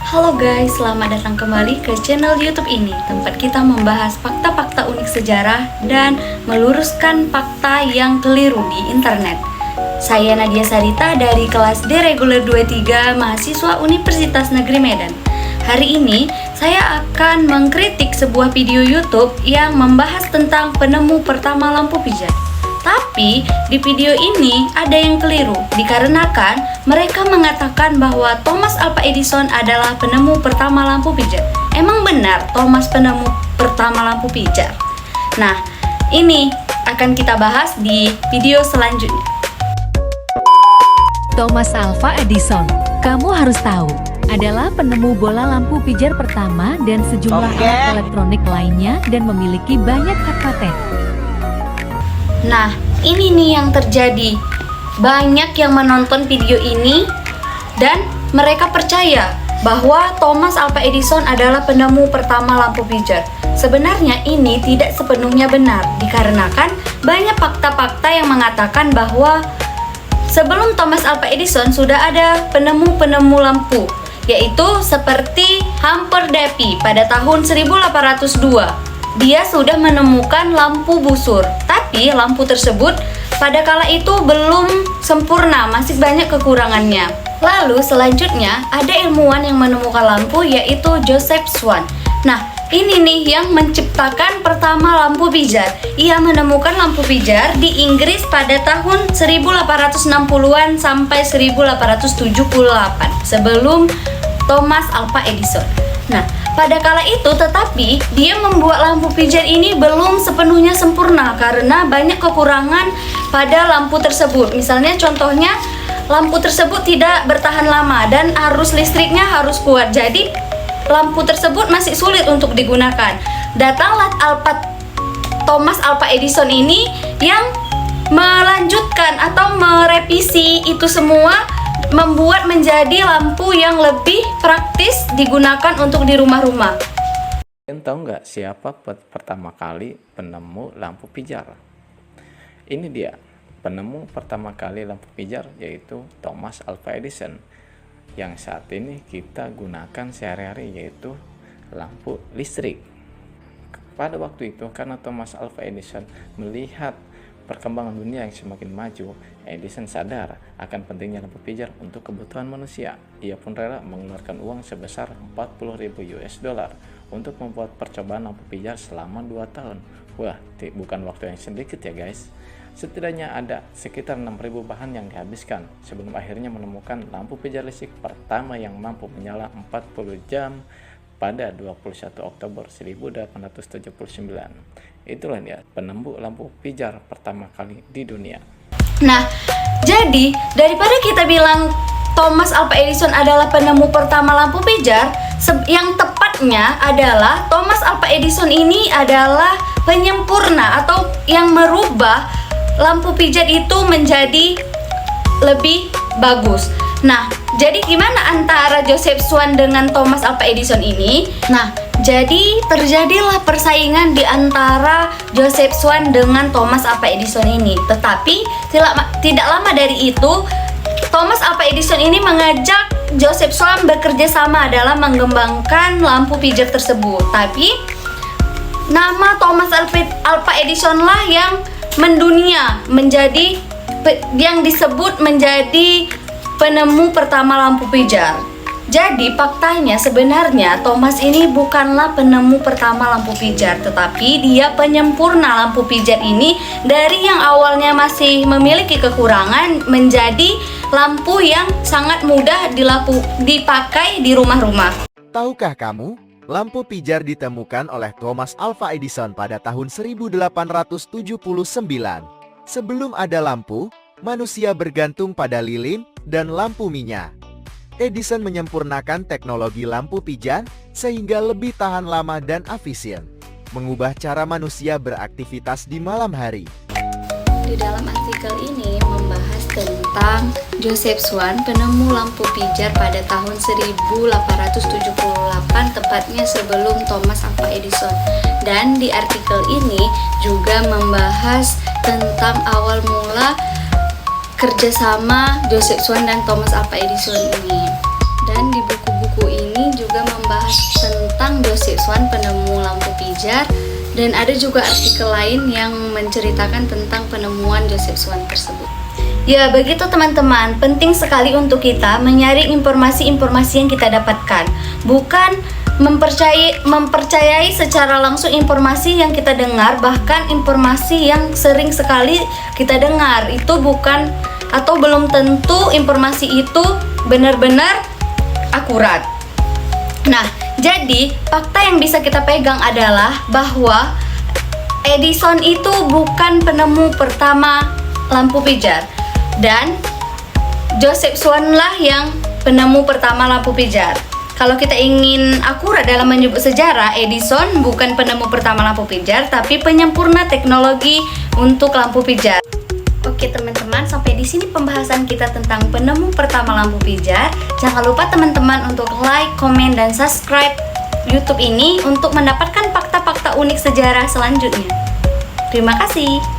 Halo guys, selamat datang kembali ke channel YouTube ini, tempat kita membahas fakta-fakta unik sejarah dan meluruskan fakta yang keliru di internet. Saya Nadia Sarita dari kelas D Reguler 23, mahasiswa Universitas Negeri Medan. Hari ini saya akan mengkritik sebuah video YouTube yang membahas tentang penemu pertama lampu pijat. Tapi di video ini ada yang keliru, dikarenakan mereka mengatakan bahwa Thomas Alva Edison adalah penemu pertama lampu pijar. Emang benar Thomas penemu pertama lampu pijar? Nah, ini akan kita bahas di video selanjutnya. Thomas Alva Edison, kamu harus tahu, adalah penemu bola lampu pijar pertama dan sejumlah alat elektronik lainnya dan memiliki banyak hak paten. Nah, ini nih yang terjadi. Banyak yang menonton video ini dan mereka percaya bahwa Thomas Alva Edison adalah penemu pertama lampu pijar. Sebenarnya ini tidak sepenuhnya benar, dikarenakan banyak fakta-fakta yang mengatakan bahwa sebelum Thomas Alva Edison sudah ada penemu-penemu lampu, yaitu seperti Humphrey Davy pada tahun 1802. Dia sudah menemukan lampu busur, tapi lampu tersebut pada kala itu belum sempurna, masih banyak kekurangannya. Lalu selanjutnya ada ilmuwan yang menemukan lampu, yaitu Joseph Swan. Nah, ini nih yang menciptakan pertama lampu pijar. Ia menemukan lampu pijar di Inggris pada tahun 1860-an sampai 1878 sebelum Thomas Alva Edison. Nah, pada kala itu tetapi dia membuat lampu pijar ini belum sepenuhnya sempurna karena banyak kekurangan pada lampu tersebut. Misalnya contohnya lampu tersebut tidak bertahan lama dan arus listriknya harus kuat. Jadi lampu tersebut masih sulit untuk digunakan. Datanglah Thomas Alva Edison ini yang melanjutkan atau merevisi itu semua, membuat menjadi lampu yang lebih praktis digunakan untuk di rumah-rumah. Kalian tahu nggak siapa pertama kali penemu lampu pijar? Ini dia penemu pertama kali lampu pijar, yaitu Thomas Alva Edison, yang saat ini kita gunakan sehari-hari, yaitu lampu listrik. Pada waktu itu karena Thomas Alva Edison melihat perkembangan dunia yang semakin maju, Edison sadar akan pentingnya lampu pijar untuk kebutuhan manusia. Ia pun rela mengeluarkan uang sebesar 40.000 US dollar untuk membuat percobaan lampu pijar selama 2 tahun. Wah, bukan waktu yang sedikit ya guys. Setidaknya ada sekitar 6.000 bahan yang dihabiskan sebelum akhirnya menemukan lampu pijar listrik pertama yang mampu menyala 40 jam pada 21 Oktober 1879. Itulah dia penemu lampu pijar pertama kali di dunia. Nah, jadi daripada kita bilang Thomas Alva Edison adalah penemu pertama lampu pijar, yang tepatnya adalah Thomas Alva Edison ini adalah penyempurna atau yang merubah lampu pijar itu menjadi lebih bagus. Nah, jadi gimana antara Joseph Swan dengan Thomas Alva Edison ini? Nah, jadi terjadilah persaingan di antara Joseph Swan dengan Thomas Alva Edison ini. Tetapi tidak lama dari itu, Thomas Alva Edison ini mengajak Joseph Swan bekerja sama dalam mengembangkan lampu pijar tersebut. Tapi nama Thomas Alva Edison lah yang mendunia, menjadi yang disebut menjadi penemu pertama lampu pijar. Jadi faktanya sebenarnya Thomas ini bukanlah penemu pertama lampu pijar, tetapi dia penyempurna lampu pijar ini dari yang awalnya masih memiliki kekurangan menjadi lampu yang sangat mudah dipakai di rumah-rumah. Tahukah kamu, lampu pijar ditemukan oleh Thomas Alva Edison pada tahun 1879. Sebelum ada lampu, manusia bergantung pada lilin dan lampu minyak. Edison menyempurnakan teknologi lampu pijar sehingga lebih tahan lama dan efisien, mengubah cara manusia beraktivitas di malam hari. Di dalam artikel ini membahas tentang Joseph Swan, penemu lampu pijar pada tahun 1878, tepatnya sebelum Thomas Alva Edison. Dan di artikel ini juga membahas tentang awal mula kerjasama Joseph Swan dan Thomas Alva Edison ini. Dan di buku-buku ini juga Swan, penemu lampu pijar, dan ada juga artikel lain yang menceritakan tentang penemuan Joseph Swan tersebut. Ya, begitu teman-teman, penting sekali untuk kita menyaring informasi-informasi yang kita dapatkan, bukan mempercayai secara langsung informasi yang kita dengar, bahkan informasi yang sering sekali kita dengar itu bukan atau belum tentu informasi itu benar-benar akurat. Nah, jadi fakta yang bisa kita pegang adalah bahwa Edison itu bukan penemu pertama lampu pijar, dan Joseph Swan lah yang penemu pertama lampu pijar. Kalau kita ingin akurat dalam menyebut sejarah, Edison bukan penemu pertama lampu pijar, tapi penyempurna teknologi untuk lampu pijar. Oke teman-teman, sampai di sini pembahasan kita tentang penemu pertama lampu pijar. Jangan lupa teman-teman untuk like, komen, dan subscribe YouTube ini untuk mendapatkan fakta-fakta unik sejarah selanjutnya. Terima kasih.